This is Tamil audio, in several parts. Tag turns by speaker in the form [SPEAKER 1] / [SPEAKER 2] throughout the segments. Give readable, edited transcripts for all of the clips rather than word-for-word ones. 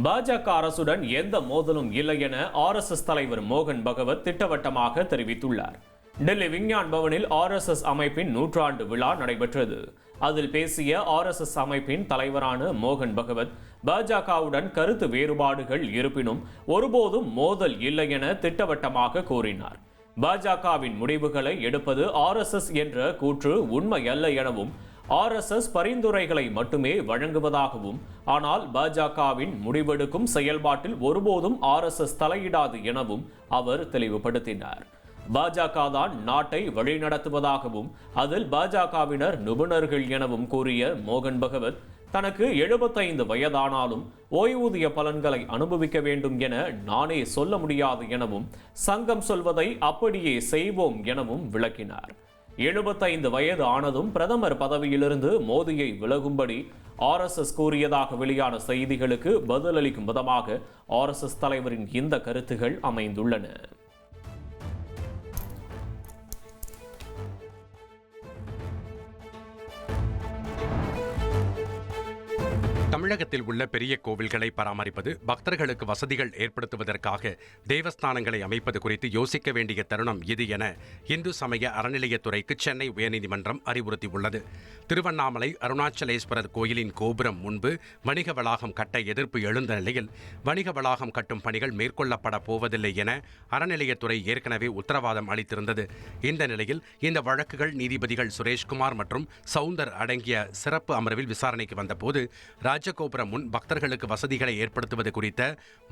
[SPEAKER 1] பாஜக அரசுடன் எந்த மோதலும் இல்லை என ஆர்எஸ்எஸ் தலைவர் மோகன் பகவத் திட்டவட்டமாக தெரிவித்துள்ளார். டெல்லி விஞ்ஞான் பவனில் ஆர்எஸ்எஸ் அமைப்பின் 100 விழா நடைபெற்றது. அதில் பேசிய ஆர்எஸ்எஸ் அமைப்பின் தலைவரான மோகன் பகவத், பாஜகவுடன் கருத்து வேறுபாடுகள் இருப்பினும் ஒருபோதும் மோதல் இல்லை என திட்டவட்டமாக கூறினார். பாஜகவின் முடிவுகளை எடுப்பது ஆர்எஸ்எஸ் என்ற கூற்று உண்மையல்ல எனவும், ஆர்எஸ்எஸ் பரிந்துரைகளை மட்டுமே வழங்குவதாகவும், ஆனால் பாஜகவின் முடிவெடுக்கும் செயல்பாட்டில் ஒருபோதும் ஆர்எஸ்எஸ் தலையிடாது எனவும் அவர் தெளிவுபடுத்தினார். பாஜக தான் நாட்டை வழிநடத்துவதாகவும், அதில் பாஜகவினர் நிபுணர்கள் எனவும் கூறிய மோகன் பகவத், தனக்கு 75 வயதானாலும் ஓய்வூதிய பலன்களை அனுபவிக்க வேண்டும் என நானே சொல்ல முடியாது எனவும், சங்கம் சொல்வதை அப்படியே செய்வோம் எனவும் விளக்கினார். 75 வயது ஆனதும் பிரதமர் பதவியிலிருந்து மோடியை விலகும்படி ஆர்எஸ்எஸ் கூறியதாக வெளியான செய்திகளுக்கு பதிலளிக்கும் விதமாக ஆர்எஸ்எஸ் தலைவரின் இந்த கருத்துகள் அமைந்துள்ளன.
[SPEAKER 2] தமிழகத்தில் உள்ள பெரிய கோவில்களை பராமரிப்பது, பக்தர்களுக்கு வசதிகள் ஏற்படுத்துவதற்காக தேவஸ்தானங்களை அமைப்பது குறித்து யோசிக்க வேண்டிய தருணம் இது என இந்து சமய அறநிலையத்துறைக்கு சென்னை உயர்நீதிமன்றம் அறிவுறுத்தியுள்ளது. திருவண்ணாமலை அருணாச்சலேஸ்வரர் கோயிலின் கோபுரம் முன்பு வணிக வளாகம் கட்ட எதிர்ப்பு எழுந்த நிலையில் வணிக வளாகம் கட்டும் பணிகள் மேற்கொள்ளப்பட போவதில்லை என அறநிலையத்துறை ஏற்கனவே உத்தரவாதம் அளித்திருந்தது. இந்த நிலையில் இந்த வழக்குகள் நீதிபதிகள் சுரேஷ்குமார் மற்றும் சவுந்தர் அடங்கிய சிறப்பு அமர்வில் விசாரணைக்கு வந்தபோது ராஜகோபுரம் முன் பக்தர்களுக்கு வசதிகளை ஏற்படுத்துவது குறித்த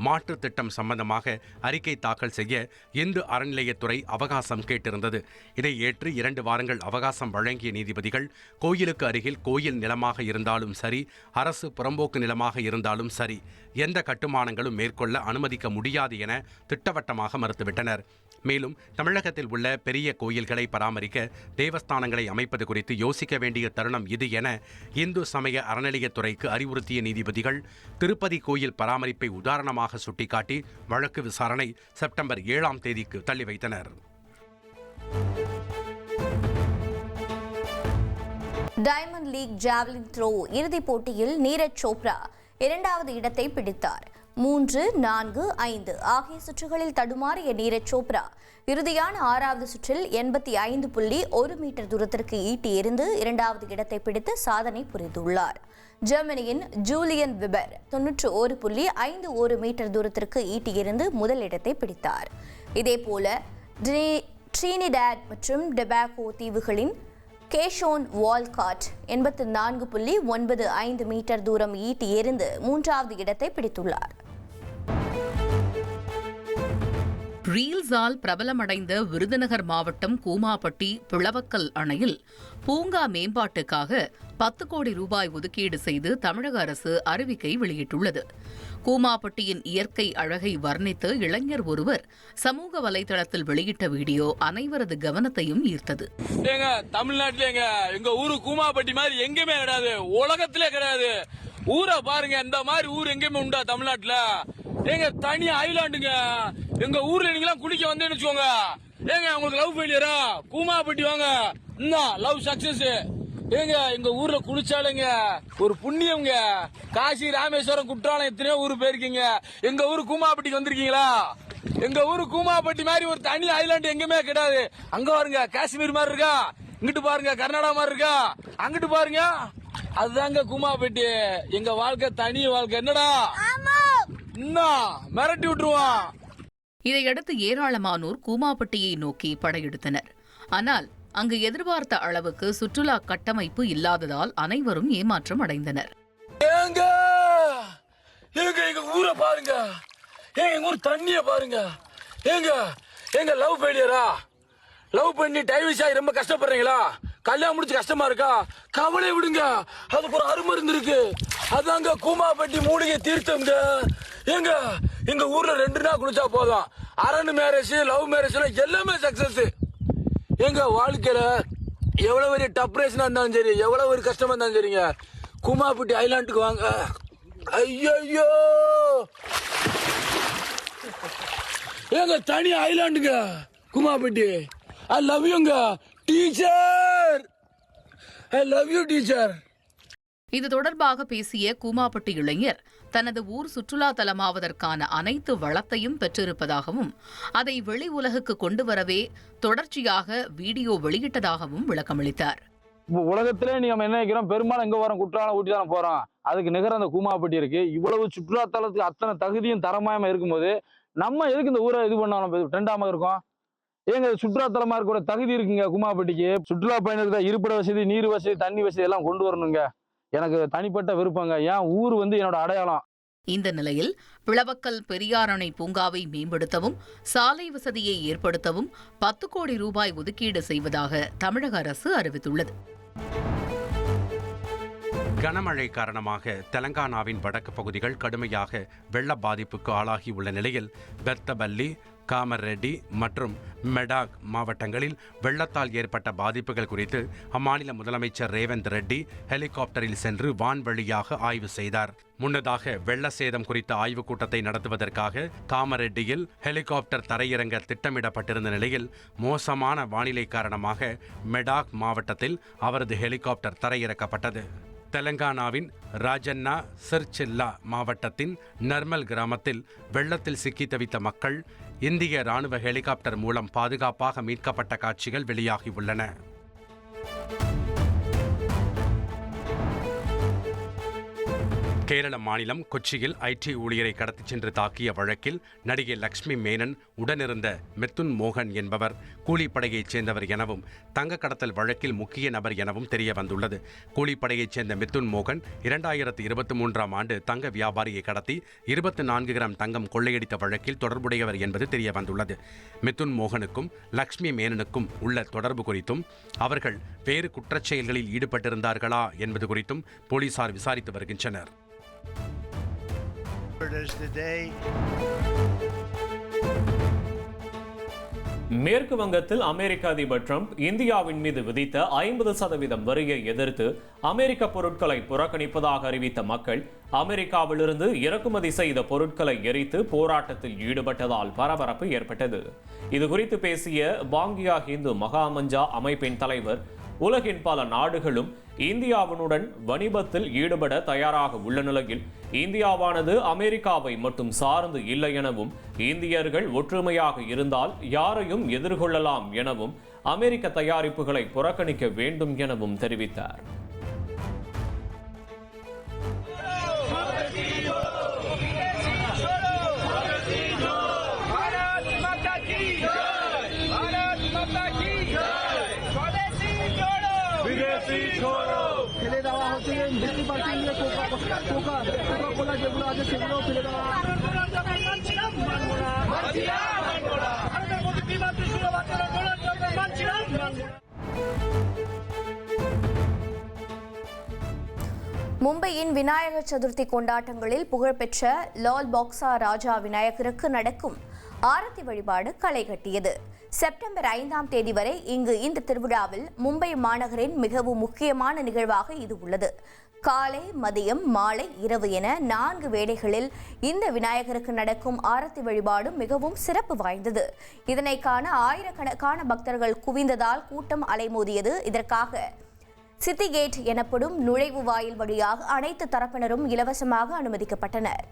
[SPEAKER 2] மாற்று திட்டம் சம்பந்தமாக அறிக்கை தாக்கல் செய்ய இந்து அறநிலையத்துறை அவகாசம் கேட்டிருந்தது. இதை ஏற்று 2 வாரங்கள் அவகாசம் வழங்கிய நீதிபதிகள், கோயிலுக்கு அருகில் கோயில் நிலமாக இருந்தாலும் சரி, அரசு புறம்போக்கு நிலமாக இருந்தாலும் சரி, எந்த கட்டுமானங்களும் மேற்கொள்ள அனுமதிக்க முடியாது என திட்டவட்டமாக மறுத்துவிட்டனர். மேலும் தமிழகத்தில் உள்ள பெரிய கோயில்களை பராமரிக்க தேவஸ்தானங்களை அமைப்பது குறித்து யோசிக்க வேண்டிய தருணம் இது என இந்து சமய அறநிலையத்துறைக்கு அறிவுறுத்திய நீதிபதிகள், திருப்பதி கோயில் பராமரிப்பை உதாரணமாக சுட்டிக்காட்டி வழக்கு விசாரணை செப்டம்பர் 7ஆம் தேதிக்கு தள்ளி வைத்தனர்.
[SPEAKER 3] டைமண்ட் லீக் ஜாவலின் த்ரோ இறுதிப் போட்டியில் நீரஜ் சோப்ரா 2வது இடத்தை பிடித்தார். 3, 4, 5 ஆகிய சுற்றுகளில் தடுமாறிய நீரஜ் சோப்ரா இறுதியான 6வது சுற்றில் 85.1 மீட்டர் தூரத்திற்கு ஈட்டி எறிந்து 2வது இடத்தை பிடித்து சாதனை புரிந்துள்ளார். ஜெர்மனியின் ஜூலியன் விபர் 91.51 மீட்டர் தூரத்திற்கு ஈட்டி எறிந்து முதல் இடத்தை பிடித்தார். இதேபோல ட்ரினிடாட் மற்றும் டொபாகோ தீவுகளின் கேஷோன் வால்காட் 84.95 மீட்டர் தூரம் ஈட்டி எறிந்து 3வது இடத்தை பிடித்துள்ளார்.
[SPEAKER 4] ரீல்ஸால் பிரபலமடைந்த விருதுநகர் மாவட்டம் கூமாப்பட்டி பிளவக்கல் அணையில் பூங்கா மேம்பாட்டுக்காக 10 கோடி ரூபாய் ஒதுக்கீடு செய்து தமிழக அரசு அறிவிக்கை வெளியிட்டுள்ளது. கூமாப்பட்டியின் இயற்கை அழகை வர்ணித்து இளைஞர் ஒருவர் சமூக வலைதளத்தில் வெளியிட்ட வீடியோ அனைவரது கவனத்தையும் ஈர்த்தது.
[SPEAKER 5] தமிழ்நாட்டில எங்க ஊரு கூமாப்பட்டி மாதிரி எங்கேயுமே கிடையாது, உலகத்திலே கிடையாது. ஊரை பாருங்க, இந்த மாதிரி ஊர் எங்கேயுமே உண்டா தமிழ்நாட்டுல? எங்க தனி ஐலாண்டுங்க. எங்க ஊர்ல நீங்க குளிக்க வந்தேன்னு வச்சுக்கோங்க, ஏங்க உங்களுக்கு லவ் ஃபெயிலியரா? கூமாப்பட்டி வாங்க, லவ் சக்சஸ். ஏங்க எங்க ஊர்ல குளிச்சாலுங்க ஒரு புண்ணியம்ங்க. காசி, ராமேஸ்வரம், குற்றாலம் எத்தனையோ ஊர் போயிருக்கீங்க. எங்க ஊரு கூமாப்பட்டிக்கு வந்திருக்கீங்களா? எங்க ஊரு கூமாப்பட்டி மாதிரி ஒரு தனி ஐலாண்டு எங்கேயுமே கிடையாது. அங்க பாருங்க காஷ்மீர் மாதிரி இருக்கா, இங்கிட்டு பாருங்க கர்நாடகா மாதிரி இருக்கா, அங்கிட்டு பாருங்க அதுதாங்க கூமாப்பட்டி. எங்க வாழ்க்கை தனி வாழ்க்கை. என்னடா மிரட்டி விட்டுருவான்.
[SPEAKER 4] இதையடுத்து ஏராளமானோர் கூமாப்பட்டியை நோக்கி படையெடுத்தனர். ஆனால் அங்கு எதிர்பார்த்த அளவுக்கு சுற்றுலா கட்டமைப்பு இல்லாததால் அனைவரும் ஏமாற்றம் அடைந்தனர்.
[SPEAKER 5] எங்க ஊரை பாருங்க, எங்க ஊர் தண்ணிய பாருங்க. எங்க லவ் ஃபெயிலியரா? லவ் பண்ணி டைவர்ஸ் ஆகி ரொம்ப கஷ்டப்படுறீங்களா? கல்யாணம் முடிச்சு கஷ்டமா இருக்கா? கவலை விடுங்க, அதுக்கு ஒரு அருமருந்து இருக்கு. அதாங்க கூமாப்பட்டி மூலிகை தீர்த்தம்ங்க. எங்க ஊர்ல 2 நாள் குளிச்சா போதும். அரேஞ்ச் மேரேஜ், லவ் மேரேஜ் எல்லாமே சக்சஸ். எங்க வாழ்க்கையில எவ்வளவு பெரிய டப்ரேஷனா இருந்தாலும் சரி, எவ்வளவு ஒரு கஷ்டமா இருந்தாலும் சரிங்க, கூமாப்பட்டி ஐலாண்டுக்கு வாங்க. ஐயோ எங்க தனி ஐலாண்டுங்க கூமாப்பட்டி. ஐ லவ் யூங்க teacher. I love you teacher.
[SPEAKER 4] இது தொடர்பாக பேசிய கூமாப்பட்டி இளைஞர் தனது ஊர் சுற்றுலா தலமாவதற்கான அனைத்து வளத்தையும் பெற்றிருப்பதாகவும் அதை வெளி உலகுக்கு கொண்டு வரவே தொடர்ச்சியாக வீடியோ வெளியிட்டதாகவும் விளக்கமளித்தார்.
[SPEAKER 6] உலகத்திலே நம்ம என்ன நினைக்கிறோம், பெரும்பாலும் எங்க வரோம், குற்றாலம் ஊட்டி தானே போறோம். அதுக்கு நிகர அந்த கூமாப்பட்டி இருக்கு. இவ்வளவு சுற்றுலா தலத்துக்கு அத்தனை தகுதியும் தரமாயமா இருக்கும்போது நம்ம எதுக்கு இந்த ஊரை இது பண்ணாலும் ட்ரெண்டாம இருக்கோம்? ஏங்க சுற்றுலாத்தலமா இருக்கிற தகுதி இருக்குங்க கூமாப்பட்டிக்கு. சுற்றுலா பயணிகள் இருப்பிட வசதி, நீர் வசதி, தண்ணி வசதி எல்லாம் கொண்டு வரணுங்க. எனக்கு தனிப்பட்ட விருப்பங்க. ஏன் ஊர் என்னோட அடையாளம்.
[SPEAKER 4] இந்த நிலையில் பிளவக்கல் பெரியார் அணை பூங்காவை மேம்படுத்தவும் சாலை வசதியை ஏற்படுத்தவும் 10 கோடி ரூபாய் ஒதுக்கீடு செய்வதாக தமிழக அரசு அறிவித்துள்ளது.
[SPEAKER 2] கனமழை காரணமாக தெலங்கானாவின் வடக்கு பகுதிகள் கடுமையாக வெள்ள பாதிப்புக்கு ஆளாகியுள்ள நிலையில் பெத்தபல்லி, காமரெட்டி மற்றும் மெடாக் மாவட்டங்களில் வெள்ளத்தால் ஏற்பட்ட பாதிப்புகள் குறித்து அம்மாநில முதலமைச்சர் ரேவந்த் ரெட்டி ஹெலிகாப்டரில் சென்று வான்வழியாக ஆய்வு செய்தார். முன்னதாக வெள்ள சேதம் குறித்த ஆய்வுக் கூட்டத்தை நடத்துவதற்காக காமரெட்டியில் ஹெலிகாப்டர் தரையிறங்க திட்டமிடப்பட்டிருந்த நிலையில் மோசமான வானிலை காரணமாக மெடாக் மாவட்டத்தில் அவரது ஹெலிகாப்டர் தரையிறக்கப்பட்டது. தெலங்கானாவின் ராஜன்னா சிர்சில்லா மாவட்டத்தின் நர்மல் கிராமத்தில் வெள்ளத்தில் சிக்கி தவித்த மக்கள் இந்திய ராணுவ ஹெலிகாப்டர் மூலம் பாதுகாப்பாக மீட்கப்பட்ட காட்சிகள் வெளியாகியுள்ளன. கேரள மாநிலம் கொச்சியில் ஐடி ஊழியரை கடத்திச் சென்று தாக்கிய வழக்கில் நடிகை லக்ஷ்மி மேனன் உடனிருந்த மிதுன் மோகன் என்பவர் கூலிப்படையைச் சேர்ந்தவர் எனவும் தங்க கடத்தல் வழக்கில் முக்கிய நபர் எனவும் தெரிய வந்துள்ளது. கூலிப்படையைச் சேர்ந்த மிதுன் மோகன் 2023ஆம் ஆண்டு தங்க வியாபாரியை கடத்தி 24 கிராம் தங்கம் கொள்ளையடித்த வழக்கில் தொடர்புடையவர் என்பது தெரிய வந்துள்ளது. மிதுன் மோகனுக்கும் லக்ஷ்மி மேனனுக்கும் உள்ள தொடர்பு குறித்தும் அவர்கள் வேறு குற்றச்செயல்களில் ஈடுபட்டிருந்தார்களா என்பது குறித்தும் போலீசார் விசாரித்து வருகின்றனர்.
[SPEAKER 1] மேற்கு வங்கத்தில் அமெரிக்க அதிபர் டிரம்ப் இந்தியாவின் மீது விதித்த 50% வரியை எதிர்த்து அமெரிக்க பொருட்களை புறக்கணிப்பதாக அறிவித்த மக்கள் அமெரிக்காவிலிருந்து இறக்குமதி செய்த பொருட்களை எரித்து போராட்டத்தில் ஈடுபட்டதால் பரபரப்பு ஏற்பட்டது. இதுகுறித்து பேசிய பாங்கியா இந்து மகாமஞ்சா அமைப்பின் தலைவர், உலகின் பல நாடுகளும் இந்தியாவுடன் வணிபத்தில் ஈடுபட தயாராக உள்ள நிலையில் இந்தியாவானது அமெரிக்காவை மட்டும் சார்ந்து இல்லை எனவும் இந்தியர்கள் ஒற்றுமையாக இருந்தால் யாரையும் எதிர்கொள்ளலாம் எனவும் அமெரிக்க தயாரிப்புகளை புறக்கணிக்க வேண்டும் எனவும் தெரிவித்தார்.
[SPEAKER 3] மும்பையின் விநாயகர் சதுர்த்தி கொண்டாட்டங்களில் புகழ்பெற்ற லால் பாக்ஸா ராஜா விநாயகருக்கு நடக்கும் ஆரத்தி வழிபாடு களை கட்டியது. செப்டம்பர் 5ஆம் தேதி வரை இங்கு இந்த திருவிழாவில் மும்பை மாநகரின் மிகவும் முக்கியமான நிகழ்வாக இது உள்ளது. காலை, மதியம், மாலை, இரவு என 4 வேளைகளில் இந்த விநாயகருக்கு நடக்கும் ஆரத்தி வழிபாடு மிகவும் சிறப்பு வாய்ந்தது. இதனை காண ஆயிரக்கணக்கான பக்தர்கள் குவிந்ததால் கூட்டம் அலைமோதியது. இதற்காக சிட்டி கேட் எனப்படும் நுழைவு வாயில் வழியாக அனைத்து தரப்பினரும் இலவசமாக அனுமதிக்கப்பட்டனர்.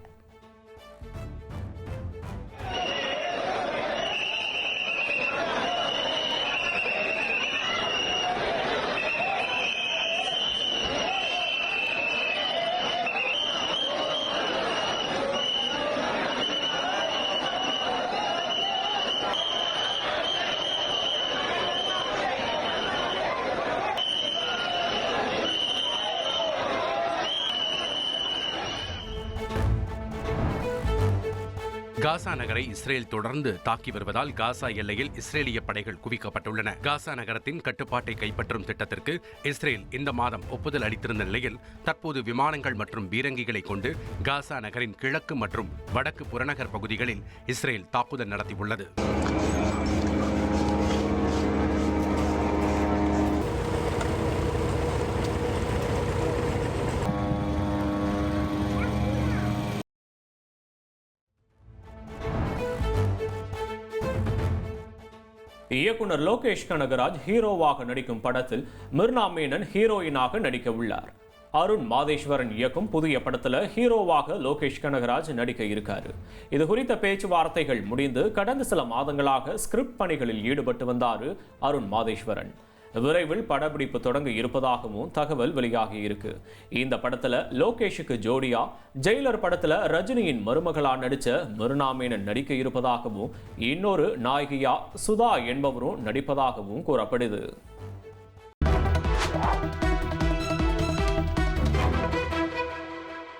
[SPEAKER 2] காசா நகரை இஸ்ரேல் தொடர்ந்து தாக்கி வருவதால் காசா எல்லையில் இஸ்ரேலிய படைகள் குவிக்கப்பட்டுள்ளன. காசா நகரத்தின் கட்டுப்பாட்டை கைப்பற்றும் திட்டத்திற்கு இஸ்ரேல் இந்த மாதம் ஒப்புதல் அளித்திருந்த நிலையில் தற்போது விமானங்கள் மற்றும் பீரங்கிகளை கொண்டு காசா நகரின் கிழக்கு மற்றும் வடக்கு புறநகர் பகுதிகளில் இஸ்ரேல் தாக்குதல் நடத்தியுள்ளது.
[SPEAKER 1] இயக்குனர் லோகேஷ் கனகராஜ் ஹீரோவாக நடிக்கும் படத்தில் மிர்னா மேனன் ஹீரோயினாக நடிக்க உள்ளார். அருண் மாதேஸ்வரன் இயக்கும் புதிய படத்துல ஹீரோவாக லோகேஷ் கனகராஜ் நடிக்க இருக்காரு. இது குறித்த பேச்சுவார்த்தைகள் முடிந்து கடந்த சில மாதங்களாக ஸ்கிரிப்ட் பணிகளில் ஈடுபட்டு வந்தாரு அருண் மாதேஸ்வரன். விரைவில் படப்பிடிப்பு தொடங்க இருப்பதாகவும் தகவல் வெளியாகி இருக்கு. இந்த படத்துல லோகேஷுக்கு ஜோடியா ஜெயிலர் படத்துல ரஜினியின் மருமகளா நடிச்ச மிருனா மேனன் நடிக்க இருப்பதாகவும் இன்னொரு நாயகியா சுதா என்பவரும் நடிப்பதாகவும் கூறப்படுது.